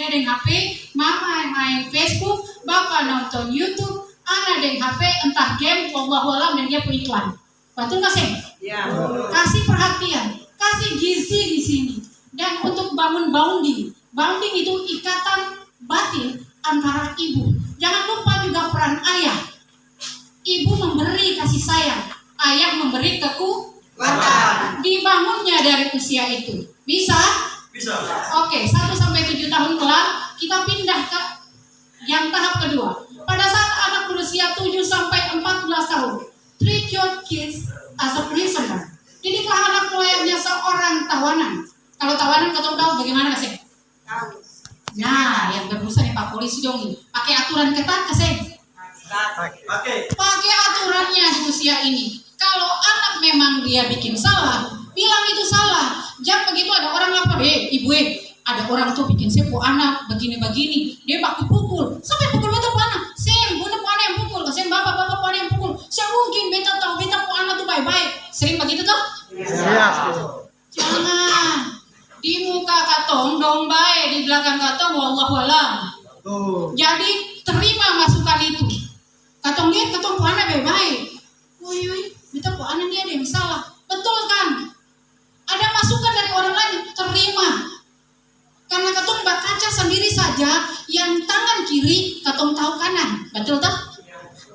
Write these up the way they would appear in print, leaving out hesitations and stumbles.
dia dengan HP, mama main Facebook, bapak nonton YouTube, anak dengan HP entah game, wallahu dan dia punya iklan. Betul nggak sih? Ya. Kasih perhatian, kasih gizi di sini. Dan untuk bangun bonding itu ikatan batin antara ibu. Jangan lupa juga peran ayah. Ibu memberi kasih sayang, ayah memberi kekuatan. Dibangunnya dari usia itu. Bisa? Bisa. Oke, 1 sampai 7 tahun kelar, kita pindah ke yang tahap kedua. Pada saat anak berusia 7 sampai 14 tahun, treat your kids as a prisoner. Didiklah anak layaknya seorang tawanan. Kalau tawanan kau tahu bagaimana kasih? Nah, yang berurusan ya Pak Polisi dong nih. Pakai aturan ketat kasih. Pakai aturannya di usia ini. Kalau anak memang dia bikin salah, bilang itu salah. Jangan begitu ada orang lapor, ibu ada orang tuh bikin sepu anak begini-begini, dia baku pukul. Sampai pukul betul anak. Sem, bunda anak yang pukul, sem bapak anak yang pukul. Saya mungkin beta tahu beta anak tuh baik-baik. Sering begitu tuh? Iya. Jangan. Di muka katong dong baik, di belakang katong wallahualam. Jadi terima masukan itu. Katong lihat katong anak baik-baik. Woi, beta anak dia ada yang salah. Betul kan? Ada masukan dari orang lain, terima. Karena katong berkaca sendiri saja, yang tangan kiri katong tahu kanan, betul tak?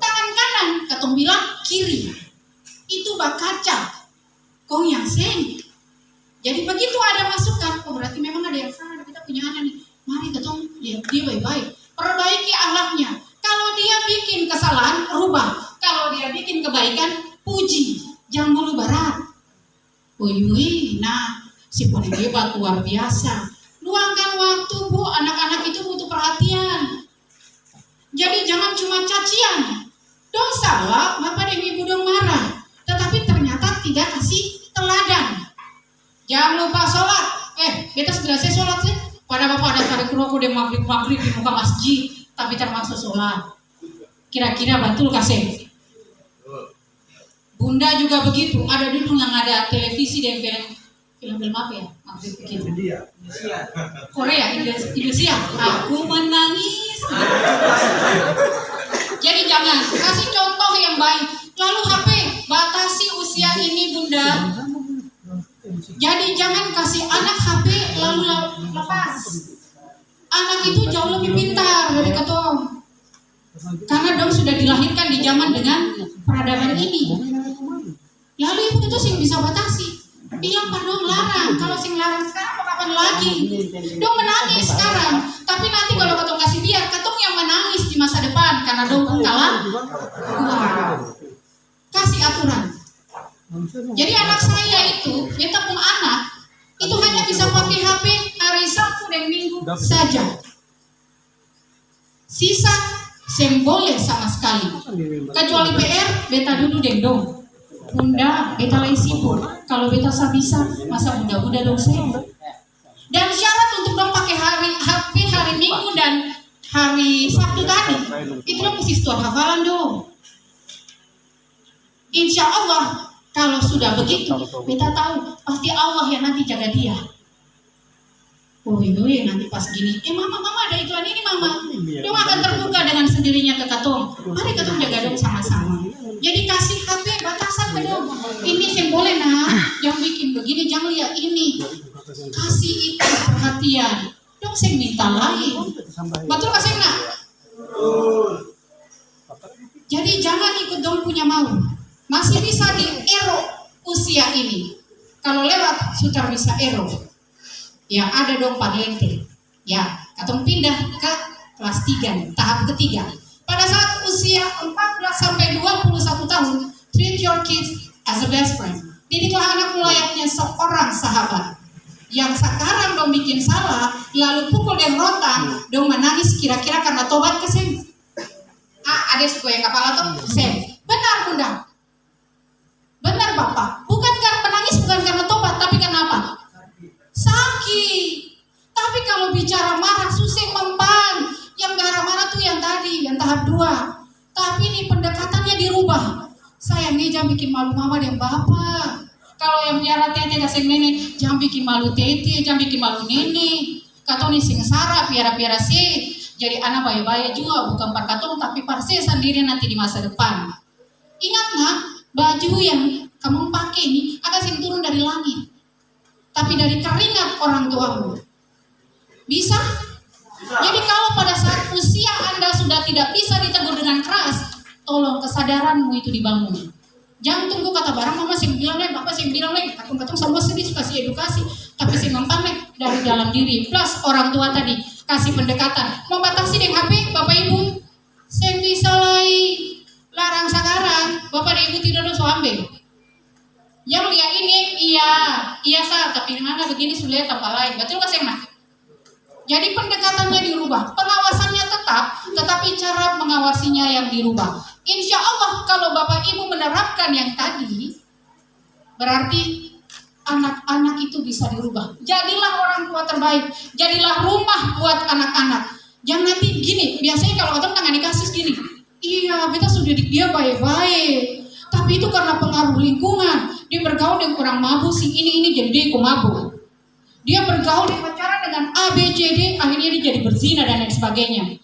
Tangan kanan katong bilang kiri. Itu berkaca. Kong yang seng. Jadi begitu ada masukan, oh berarti memang ada yang salah, kita punya anak nih. Mari katong lihat dia baik-baik, perbaiki akhlaknya. Kalau dia bikin kesalahan, rubah. Kalau dia bikin kebaikan, puji. Jangan mulu barat. Wih, nah si paling hebat luar biasa. Luangkan waktu bu, anak-anak itu butuh perhatian. Jadi jangan cuma cacian. Dong salah, bapak dan ibu dong marah. Tetapi ternyata tidak kasih teladan. Jangan lupa sholat. Kita sudah selesai sholat sih. Pada bapak ada tarik rokok dan maghrib di muka masjid, tapi termasuk sholat. Kira-kira betul kasih? Bunda juga begitu. Ada dulu yang ada televisi dan film apa ya? Maghrib begitu. Korea, Indonesia. Aku menangis. Jadi jangan kasih contoh yang baik. Lalu HP batasi usia ini bunda. Jadi jangan kasih anak HP lalu lepas. Anak itu jauh lebih pintar dari katong. Karena dong sudah dilahirkan di zaman dengan peradaban ini. Lalu ibu itu sih bisa batasi. Bilang pak dong larang. Kalau sing larang sekarang mau kapan lagi? Dong menangis sekarang. Tapi nanti kalau katong kasih biar katong yang menangis di masa depan karena dong kalah. Kasih aturan. Jadi anak saya itu, beta pun anak, itu hanya bisa pakai HP hari Sabtu dan Minggu saja. Sisa sem boleh sama sekali. Kecuali PR, beta dulu dong. Bunda, beta lain sibuk. Kalau beta bisa, masa bunda dong saya. Dan syarat untuk dong pakai HP hari Minggu dan hari Sabtu tadi, itu dong mesti setor hafalan dong. Insya Allah. Kalau sudah begitu, kita tahu pasti Allah yang nanti jaga dia. Oh iya nanti pas gini, mama ada iklan ini mama. Dia akan terbuka dengan sendirinya ke katong. Mari katong jaga dong sama-sama. Jadi kasih HP batasan ke dong. Ini yang boleh nah, yang bikin begini jangan lihat ini. Kasih itu perhatian. Dong saya minta lain. Betul kasih nak? Jadi jangan ikut dong punya mau. Masih bisa di ero usia ini. Kalau lewat sudah bisa ero. Ya ada dong parlente. Ya, katong pindah ke kelas 3 tahap ketiga. Pada saat usia 14 sampai 21 tahun, treat your kids as a best friend. Didiklah anak layaknya seorang sahabat. Yang sekarang dong bikin salah, lalu pukul dan rontang, dong menangis kira-kira karena tobat ke sen. Ada suku yang kepala tuh sen. Benar bunda. Benar bapak, bukan karena menangis, bukan karena tobat, tapi karena apa? Sakit. Tapi kalau bicara marah, susah mempan. Yang marah-marah tuh yang tadi, yang tahap 2. Tapi ini pendekatannya dirubah. Sayang nih jangan bikin malu mama dan bapak. Kalau yang biara tete kasih nenek, jangan bikin malu tete, jangan bikin malu nenek. katong ni sengsara piara-piara sih. Jadi anak bayi-bayi juga bukan par katong tapi par se sendiri nanti di masa depan. Ingat nggak, baju yang kamu pakai ini akan sing turun dari langit, tapi dari keringat orang tuamu. Bisa? Jadi kalau pada saat usia Anda sudah tidak bisa ditegur dengan keras, tolong kesadaranmu itu dibangun. Jangan tunggu kata barang mama sih bilang nih, bapak sih bilang nih, katong semua sedih kasih edukasi, tapi sih mempan nih dari dalam diri. Plus orang tua tadi kasih pendekatan, membatasi dengan HP bapak ibu, saya bisa lagi larang sekarang, bapak dan ibu tidak ada ambil. Yang lihat ini iya sah, tapi mana begini sulit tanpa lain, betul nggak sih mas? Jadi pendekatannya dirubah, pengawasannya tetap, tetapi cara mengawasinya yang dirubah. Insya Allah kalau bapak ibu menerapkan yang tadi, berarti anak-anak itu bisa dirubah. Jadilah orang tua terbaik, jadilah rumah buat anak-anak. Jangan nanti gini, biasanya kalau orang tangani kasus gini, iya beta sudah didik dia baik-baik, tapi itu karena pengaruh lingkungan. Dia bergaul dengan orang mabuk, si ini jadi dia ikut mabuk. Dia bergaul di pacaran dengan A, B, C, D, akhirnya dia jadi berzina dan lain sebagainya.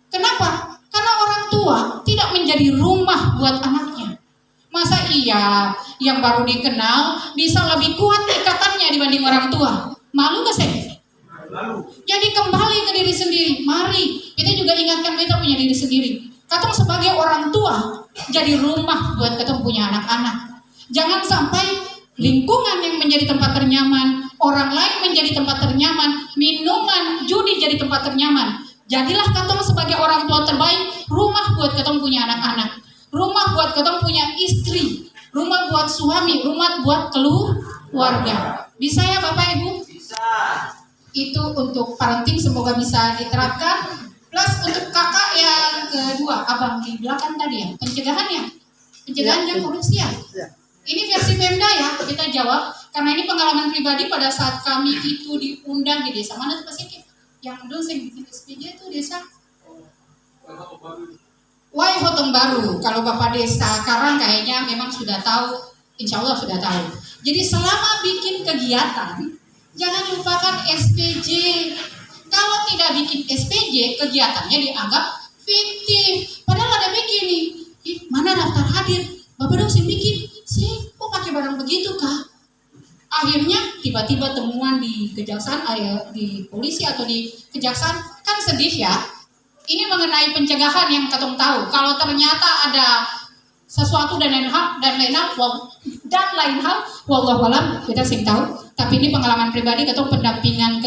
Kenapa? Karena orang tua tidak menjadi rumah buat anaknya. Masa iya yang baru dikenal bisa lebih kuat ikatannya dibanding orang tua? Malu gak sih? Malu. Jadi kembali ke diri sendiri. Mari kita juga ingatkan kita punya diri sendiri. Katong sebagai orang tua jadi rumah buat katong punya anak-anak. Jangan sampai lingkungan yang menjadi tempat ternyaman, orang lain menjadi tempat ternyaman, minuman, judi jadi tempat ternyaman. Jadilah katong sebagai orang tua terbaik, rumah buat katong punya anak-anak, rumah buat katong punya istri, rumah buat suami, rumah buat keluarga. Bisa ya Bapak Ibu? Bisa. Itu untuk parenting semoga bisa diterapkan. Plus untuk kakak yang kedua, abang di belakang tadi ya, pencegahan dan korupsi ya. Ini versi Pemda ya, kita jawab. Karena ini pengalaman pribadi pada saat kami itu diundang di desa mana tuh Pak Sikit? Yang dulu saya bikin SPJ itu desa Wai Hotong Baru. Kalau Bapak Desa Karang kayaknya memang sudah tahu, insya Allah sudah tahu. Jadi selama bikin kegiatan, jangan lupakan SPJ. Kalau tidak bikin SPJ, kegiatannya dianggap fiktif. Padahal ada begini, mana daftar hadir? Bapak dong saya bikin, sih kok pakai barang begitu kah? Akhirnya tiba-tiba temuan di kejaksaan, di polisi atau di kejaksaan, kan sedih ya. Ini mengenai pencegahan yang katong tahu. Kalau ternyata ada sesuatu dan lain hal, wallahualam kita sing tahu. Tapi ini pengalaman pribadi, katong pendampingan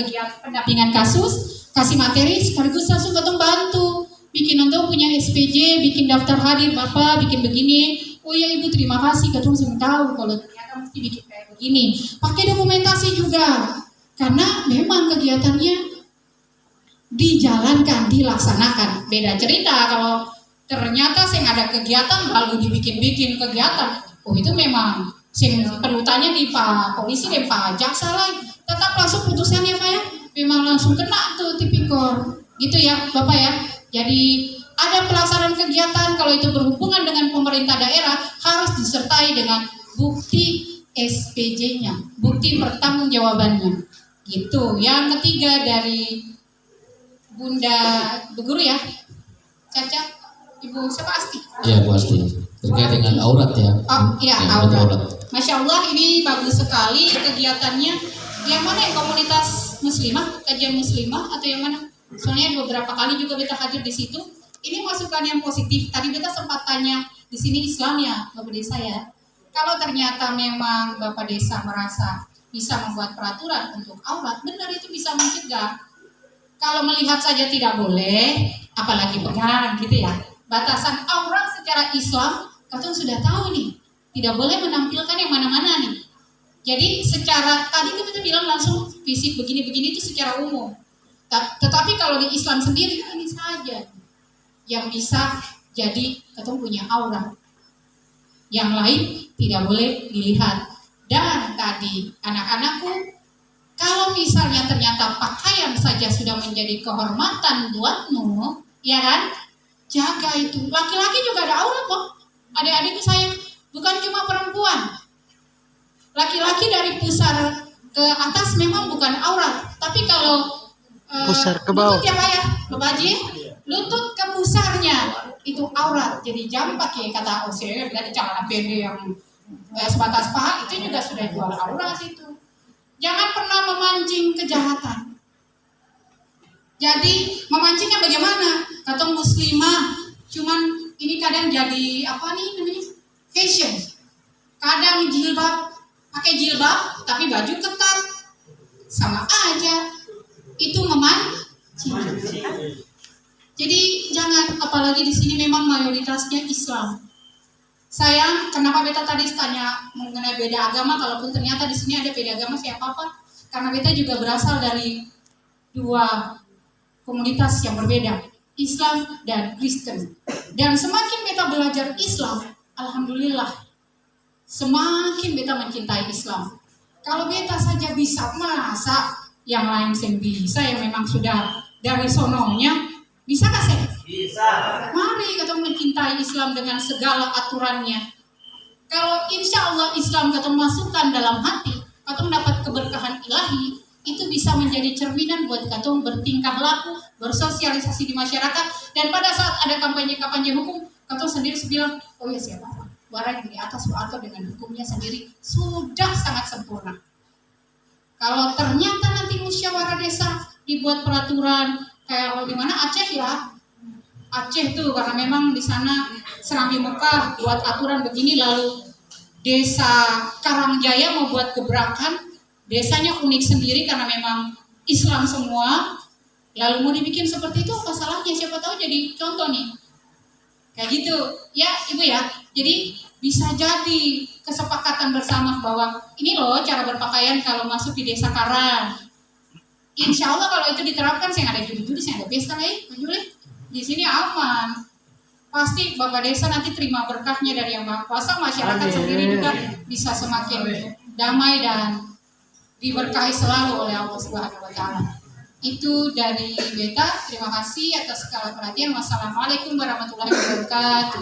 kasus, kasih materi sekaligus langsung katong bantu. Bikin untuk punya SPJ, bikin daftar hadir Bapak, bikin begini. Oh ya Ibu terima kasih, katong sing tahu kalau ternyata mesti bikin kayak begini. Pakai dokumentasi juga, karena memang kegiatannya dijalankan, dilaksanakan. Beda cerita kalau ternyata sing ada kegiatan lalu dibikin-bikin kegiatan. Oh itu memang sing perlu tanya di Pak Polisi dan Pak Jaksa lah. Tetap langsung putusannya Pak ya. Memang langsung kena tuh tipikor. Gitu ya Bapak ya. Jadi ada pelaksanaan kegiatan kalau itu berhubungan dengan pemerintah daerah harus disertai dengan bukti SPJ-nya, bukti pertanggungjawabannya. Gitu. Yang ketiga dari Bunda Bu Guru ya, Caca, Ibu siapa Asti? Iya Bu Asti. Terkait dengan aurat ya. Oh iya aurat. Masya Allah ini bagus sekali kegiatannya. Yang mana yang komunitas muslimah, kajian muslimah atau yang mana? Soalnya beberapa kali juga kita hadir di situ. Ini masukan yang positif. Tadi kita sempat tanya di sini Islam ya Bapak Desa ya. Kalau ternyata memang Bapak Desa merasa bisa membuat peraturan untuk aurat, benar itu bisa mencegah. Kalau melihat saja tidak boleh, apalagi pegang gitu ya. Batasan aurat secara Islam, katong sudah tahu nih, tidak boleh menampilkan yang mana-mana nih. Jadi secara, tadi kita bilang langsung fisik begini-begini itu secara umum. Tetapi kalau di Islam sendiri, ini saja yang bisa jadi katong punya aurat. Yang lain tidak boleh dilihat. Dan tadi anak-anakku, kalau misalnya ternyata pakaian saja sudah menjadi kehormatan buatmu, ya kan? Jaga itu. Laki-laki juga ada aurat kok. Adik-adikku sayang, bukan cuma perempuan. Laki-laki dari pusar ke atas memang bukan aurat. Tapi kalau Pusar ke bawah. Lutut ya Pak ya, Bapak Haji. Lutut ke pusarnya itu aurat. Jadi jangan pakai kata OC dari celana pendek yang sebatas paha, itu juga sudah jual aurat itu. Jangan pernah memancing kejahatan. Jadi memancingnya bagaimana? Kata muslimah, cuman ini kadang jadi apa nih namanya? Fashion. Kadang jilbab, pakai jilbab tapi baju ketat. Sama aja. Itu memancing. Jadi jangan, apalagi di sini memang mayoritasnya Islam. Sayang, kenapa beta tadi tanya mengenai beda agama, kalaupun ternyata di sini ada beda agama siapa apa? Karena beta juga berasal dari dua komunitas yang berbeda, Islam dan Kristen. Dan semakin beta belajar Islam, alhamdulillah, semakin beta mencintai Islam. Kalau beta saja bisa, masa yang lain saya bisa, yang memang sudah dari sononya, bisa gak saya? Bisa. Mari kita mencintai Islam dengan segala aturannya. Kalau insya Allah Islam kita masukkan dalam hati, kita mendapat keberkahan ilahi, itu bisa menjadi cerminan buat kita bertingkah laku, bersosialisasi di masyarakat, dan pada saat ada kampanye-kampanye hukum, kita sendiri bilang, oh ya siapa? Barang yang di atas atau dengan hukumnya sendiri sudah sangat sempurna. Kalau ternyata nanti musyawarah desa dibuat peraturan kayak kalau di mana Aceh ya, Aceh tuh karena memang di sana Serambi Mekah buat aturan begini, lalu desa Karangjaya mau buat gebrakan, desanya unik sendiri karena memang Islam semua, lalu mau dibikin seperti itu apa salahnya? Siapa tahu jadi contoh nih, kayak gitu ya Ibu ya. Jadi bisa jadi kesepakatan bersama bahwa ini loh cara berpakaian kalau masuk di desa Karang. Insya Allah kalau itu diterapkan, saya nggak ada judi-judi, saya nggak ada pesta lagi, di sini aman. Pasti Bapak Desa nanti terima berkahnya dari Yang Maha Kuasa, masyarakat sendiri juga bisa semakin damai dan diberkahi selalu oleh Allah Subhanahu Wa Taala. Itu dari beta. Terima kasih atas segala perhatian. Wassalamualaikum warahmatullahi wabarakatuh.